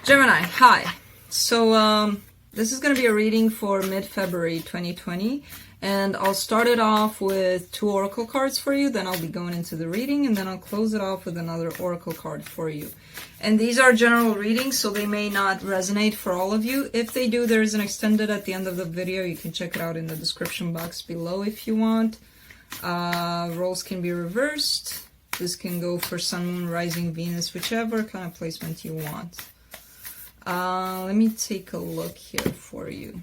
Gemini, hi. So this is going to be a reading for mid-February 2020, and I'll start it off with 2 oracle cards for you, then I'll be going into the reading, and then I'll close it off with another oracle card for you. And these are general readings, so they may not resonate for all of you. If they do, there is an extended at the end of the video. You can check it out in the description box below if you want. Roles can be reversed. This can go for Sun, Moon, Rising, Venus, whichever kind of placement you want. Let me take a look here for you.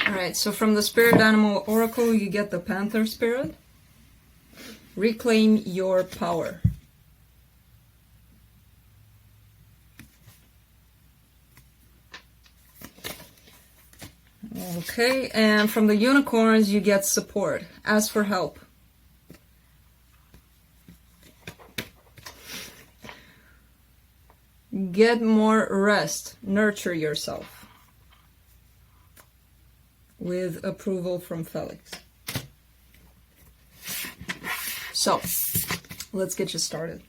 Alright, so from the Spirit Animal Oracle, you get the Panther Spirit. Reclaim your power. Okay, and from the Unicorns, you get support. Ask for help. Get more rest. Nurture yourself. With approval from Felix. So, let's get you started.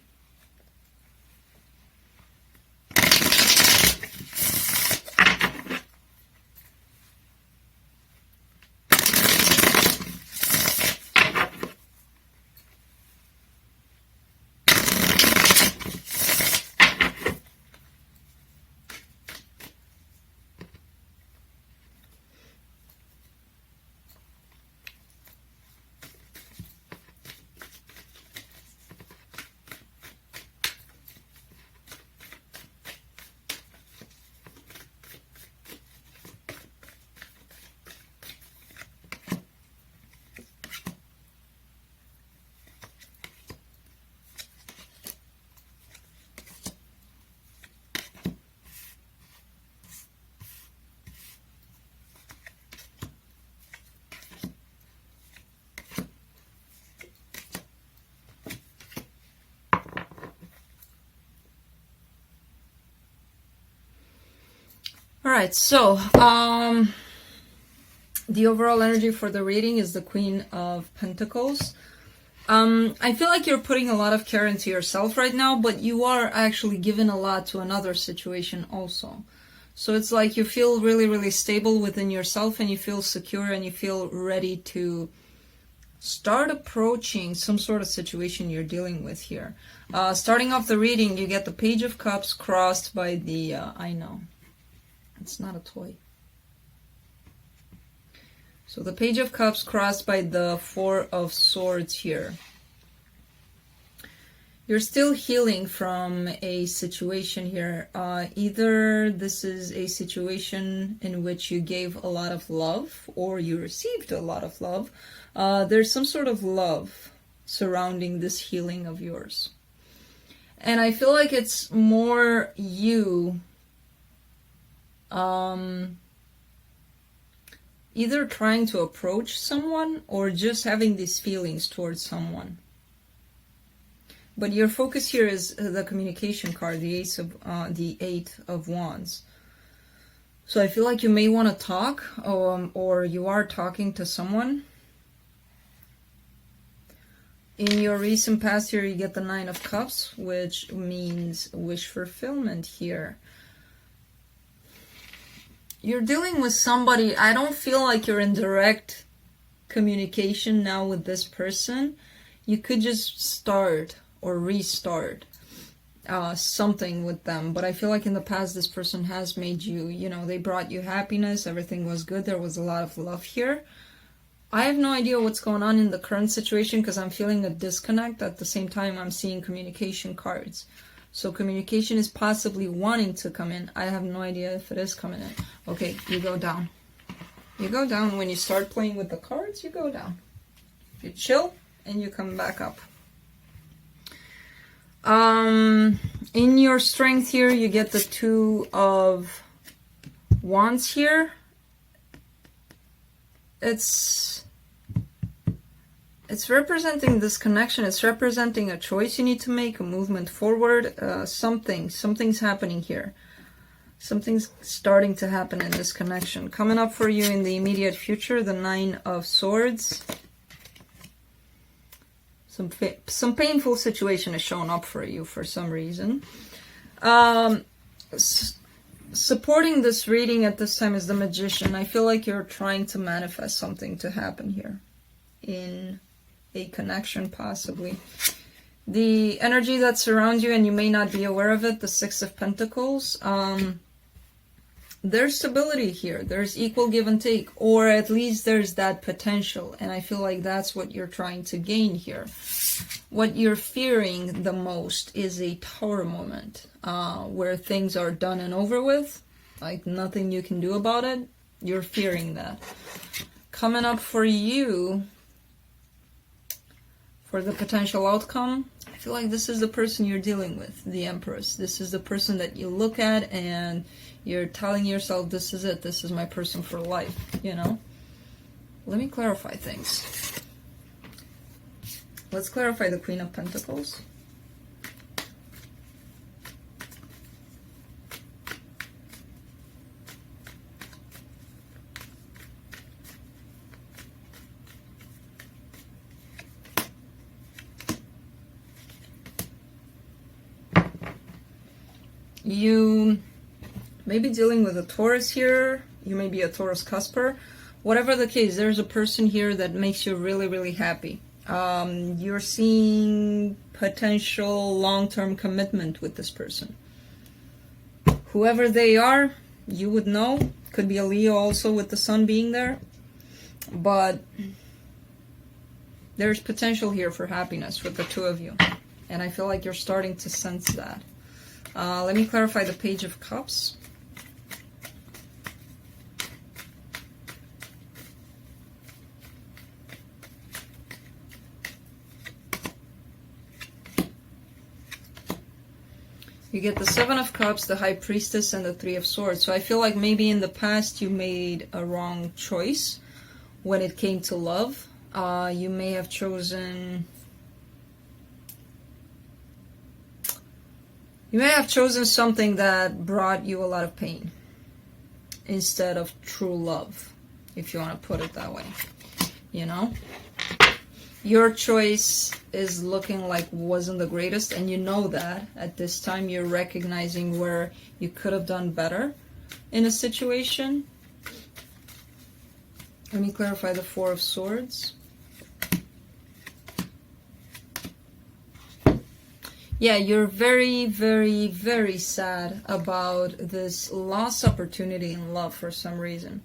Alright, so the overall energy for the reading is the Queen of Pentacles. I feel like you're putting a lot of care into yourself right now, but you are actually giving a lot to another situation also. So it's like you feel really, really stable within yourself, and you feel secure, and you feel ready to start approaching some sort of situation you're dealing with here. Starting off the reading, you get the Page of Cups crossed by the, I know. It's not a toy. So the Page of Cups crossed by the 4 of Swords here. You're still healing from a situation here. Either this is a situation in which you gave a lot of love, or you received a lot of love. There's some sort of love surrounding this healing of yours. And I feel like it's more you either trying to approach someone or just having these feelings towards someone. But your focus here is the communication card, the Eight of Wands. So I feel like you may want to talk, or you are talking to someone. In your recent past here, you get the 9 of Cups, which means wish fulfillment here. You're dealing with somebody. I don't feel like you're in direct communication now with this person. You could just start or restart something with them. But I feel like in the past, this person has made you, you know, they brought you happiness. Everything was good. There was a lot of love here. I have no idea what's going on in the current situation because I'm feeling a disconnect. At the same time, I'm seeing communication cards. So communication is possibly wanting to come in. I have no idea if it is coming in. Okay, you go down. You go down. When you start playing with the cards, you go down. You chill and you come back up. In your strength here, you get the 2 of Wands here. It's representing this connection. It's representing a choice you need to make, a movement forward. Something's happening here. Something's starting to happen in this connection. Coming up for you in the immediate future, the Nine of Swords. Some painful situation is showing up for you for some reason. Supporting this reading at this time is the Magician. I feel like you're trying to manifest something to happen here in a connection, possibly. The energy that surrounds you, and you may not be aware of it, the Six of Pentacles, there's stability here. There's equal give and take, or at least there's that potential, and I feel like that's what you're trying to gain here. What you're fearing the most is a Tower moment, where things are done and over with, like nothing you can do about it. You're fearing that. Coming up for you, for the potential outcome, I feel like this is the person you're dealing with, the Empress. This is the person that you look at and you're telling yourself, this is it, this is my person for life, you know? Let me clarify things. Let's clarify the Queen of Pentacles. You may be dealing with a Taurus here. You may be a Taurus cusper. Whatever the case, there's a person here that makes you really, really happy. You're seeing potential long-term commitment with this person. Whoever they are, you would know. Could be a Leo also with the sun being there. But there's potential here for happiness with the two of you. And I feel like you're starting to sense that. Let me clarify the Page of Cups. You get the Seven of Cups, the High Priestess, and the Three of Swords. So I feel like maybe in the past you made a wrong choice when it came to love. You may have chosen... You may have chosen something that brought you a lot of pain instead of true love, if you want to put it that way. You know? Your choice is looking like wasn't the greatest, and you know that. At this time, you're recognizing where you could have done better in a situation. Let me clarify the Four of Swords. Yeah, you're very, very, very sad about this lost opportunity in love for some reason.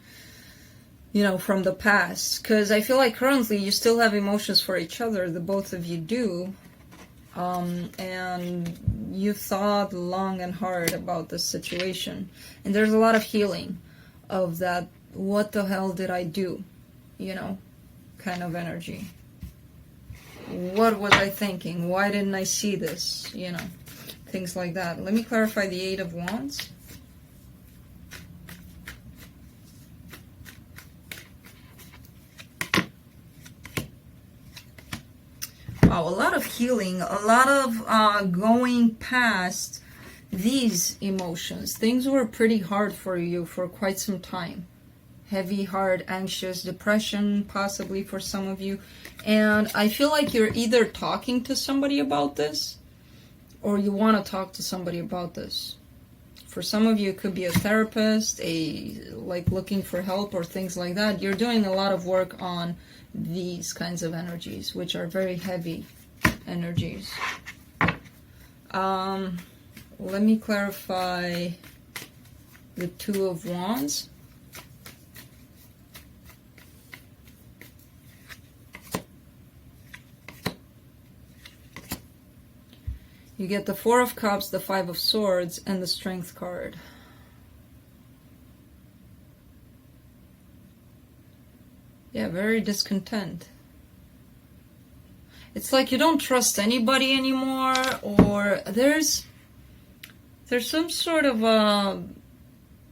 You know, from the past. Because I feel like currently you still have emotions for each other. The both of you do. And you thought long and hard about this situation. And there's a lot of healing of that, what the hell did I do? You know, kind of energy. What was I thinking? Why didn't I see this? You know, things like that. Let me clarify the Eight of Wands. Wow, a lot of healing, a lot of going past these emotions. Things were pretty hard for you for quite some time. Heavy, hard, anxious, depression, possibly for some of you. And I feel like you're either talking to somebody about this or you want to talk to somebody about this. For some of you, it could be a therapist, like looking for help or things like that. You're doing a lot of work on these kinds of energies, which are very heavy energies. Let me clarify the Two of Wands. You get the Four of Cups, the Five of Swords, and the Strength card. Yeah, very discontent. It's like you don't trust anybody anymore, or there's some sort of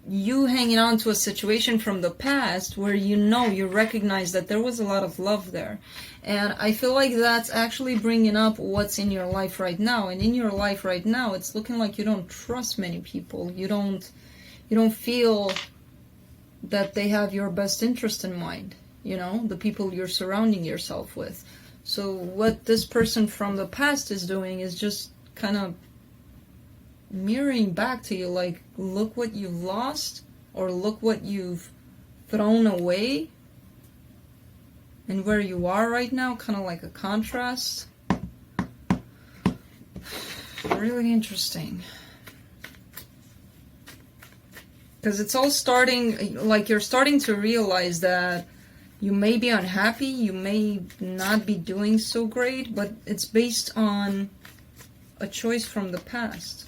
you hanging on to a situation from the past where you recognize that there was a lot of love there. And I feel like that's actually bringing up what's in your life right now. And in your life right now, it's looking like you don't trust many people. You don't You don't feel that they have your best interest in mind, you know, the people you're surrounding yourself with. So what this person from the past is doing is just kind of mirroring back to you, like, look what you've lost, or look what you've thrown away, and where you are right now, kind of like a contrast. Really interesting. Because it's all starting, like, you're starting to realize that you may be unhappy, you may not be doing so great, but it's based on a choice from the past.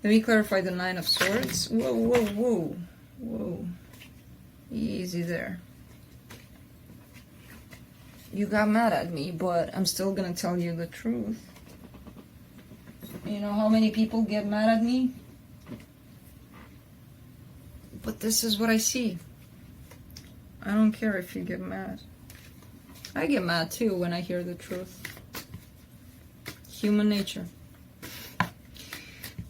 Let me clarify the Nine of Swords. Whoa, whoa, whoa, whoa. Easy there. You got mad at me, but I'm still gonna tell you the truth. You know how many people get mad at me? But this is what I see. I don't care if you get mad. I get mad too when I hear the truth. Human nature.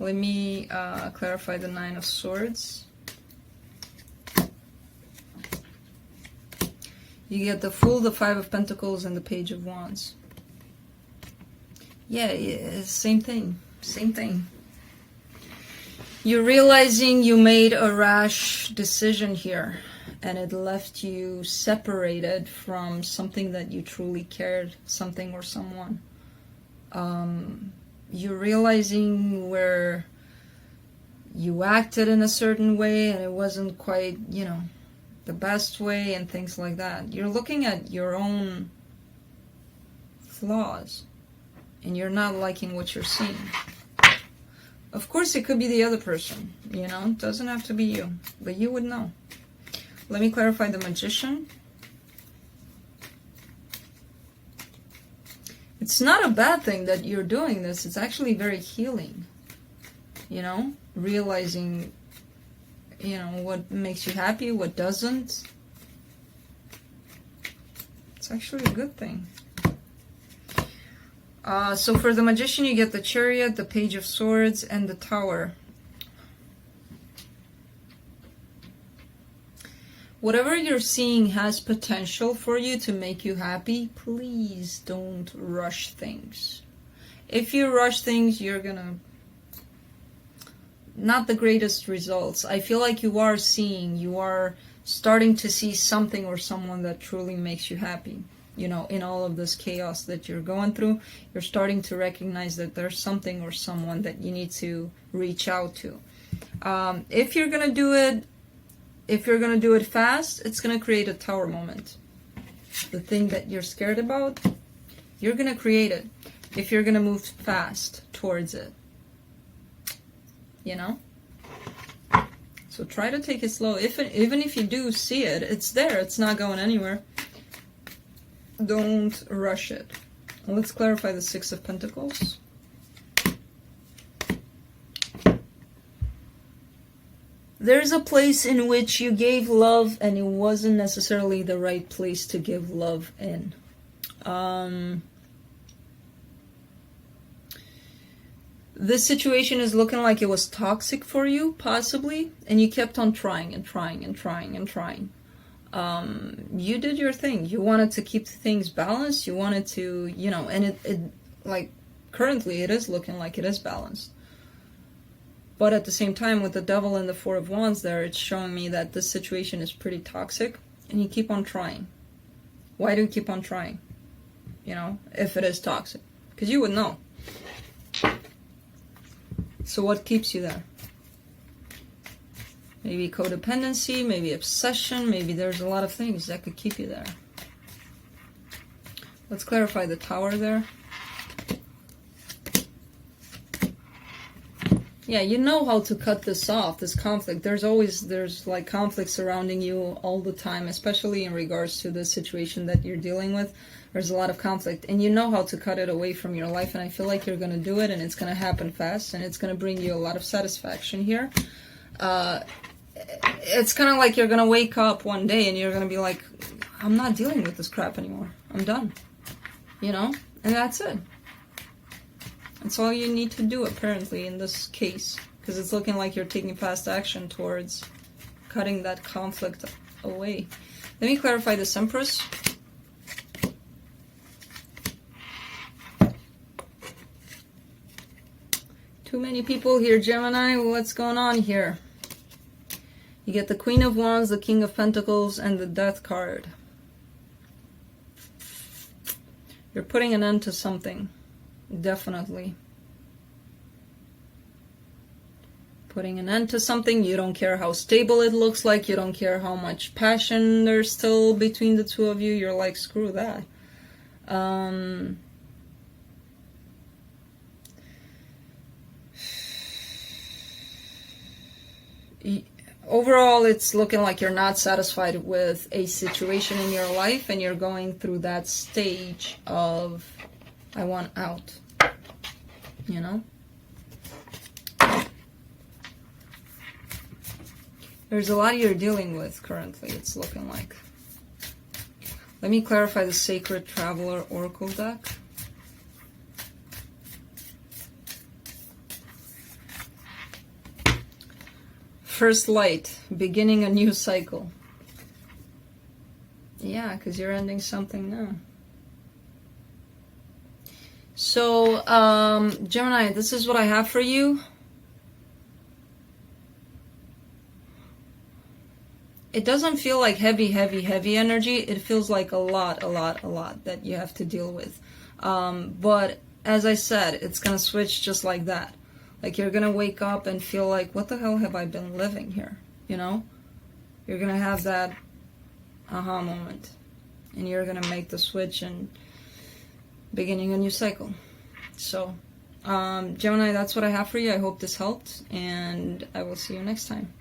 Let me clarify the Nine of Swords. You get the Fool, the Five of Pentacles, and the Page of Wands. Yeah, same thing. Same thing. You're realizing you made a rash decision here, and it left you separated from something that you truly cared, something or someone. You're realizing where you acted in a certain way and it wasn't quite, you know, the best way, and things like that. You're looking at your own flaws and you're not liking what you're seeing. Of course, it could be the other person, you know, it doesn't have to be you, but you would know. Let me clarify the Magician. It's not a bad thing that you're doing this. It's actually very healing, you know, realizing, you know, what makes you happy, what doesn't. It's actually a good thing. So for the Magician, you get the Chariot, the Page of Swords, and the Tower. Whatever you're seeing has potential for you to make you happy. Please don't rush things. If you rush things, you're gonna... not the greatest results. I feel like you are starting to see something or someone that truly makes you happy. You know, in all of this chaos that you're going through, you're starting to recognize that there's something or someone that you need to reach out to. If you're gonna do it fast, it's gonna create a Tower moment. The thing that you're scared about, you're gonna create it if you're gonna move fast towards it. You know? So try to take it slow. Even if you do see it, it's there. It's not going anywhere. Don't rush it. Let's clarify the Six of Pentacles. There's a place in which you gave love and it wasn't necessarily the right place to give love in. This situation is looking like it was toxic for you, possibly, and you kept on trying and trying and trying and trying. You did your thing. You wanted to keep things balanced. You wanted to, you know, and it like, currently it is looking like it is balanced. But at the same time, with the Devil and the Four of Wands there, it's showing me that this situation is pretty toxic, and you keep on trying. Why do you keep on trying? You know, if it is toxic. Because you would know. So what keeps you there? Maybe codependency, maybe obsession, maybe there's a lot of things that could keep you there. Let's clarify the Tower there. Yeah, you know how to cut this off, this conflict. There's like conflict surrounding you all the time, especially in regards to the situation that you're dealing with. There's a lot of conflict, and you know how to cut it away from your life, and I feel like you're going to do it, and it's going to happen fast, and it's going to bring you a lot of satisfaction here. It's kind of like you're going to wake up one day, and you're going to be like, I'm not dealing with this crap anymore. I'm done. You know? And that's it. That's all you need to do, apparently, in this case. because it's looking like you're taking fast action towards cutting that conflict away. Let me clarify this Empress. Too many people here, Gemini. What's going on here? You get the Queen of Wands, the King of Pentacles, and the Death card. You're putting an end to something. Definitely. Putting an end to something. You don't care how stable it looks like. You don't care how much passion there's still between the two of you. You're like, screw that. Overall, it's looking like you're not satisfied with a situation in your life, and you're going through that stage of, I want out, you know? There's a lot you're dealing with currently, it's looking like. Let me clarify the Sacred Traveler Oracle deck. First light, beginning a new cycle. Yeah, because you're ending something now. So, Gemini, this is what I have for you. It doesn't feel like heavy energy. It feels like a lot that you have to deal with. But as I said, it's going to switch just like that. Like, you're going to wake up and feel like, what the hell have I been living here? You know? You're going to have that aha moment. And you're going to make the switch and beginning a new cycle. So, Gemini, that's what I have for you. I hope this helped. And I will see you next time.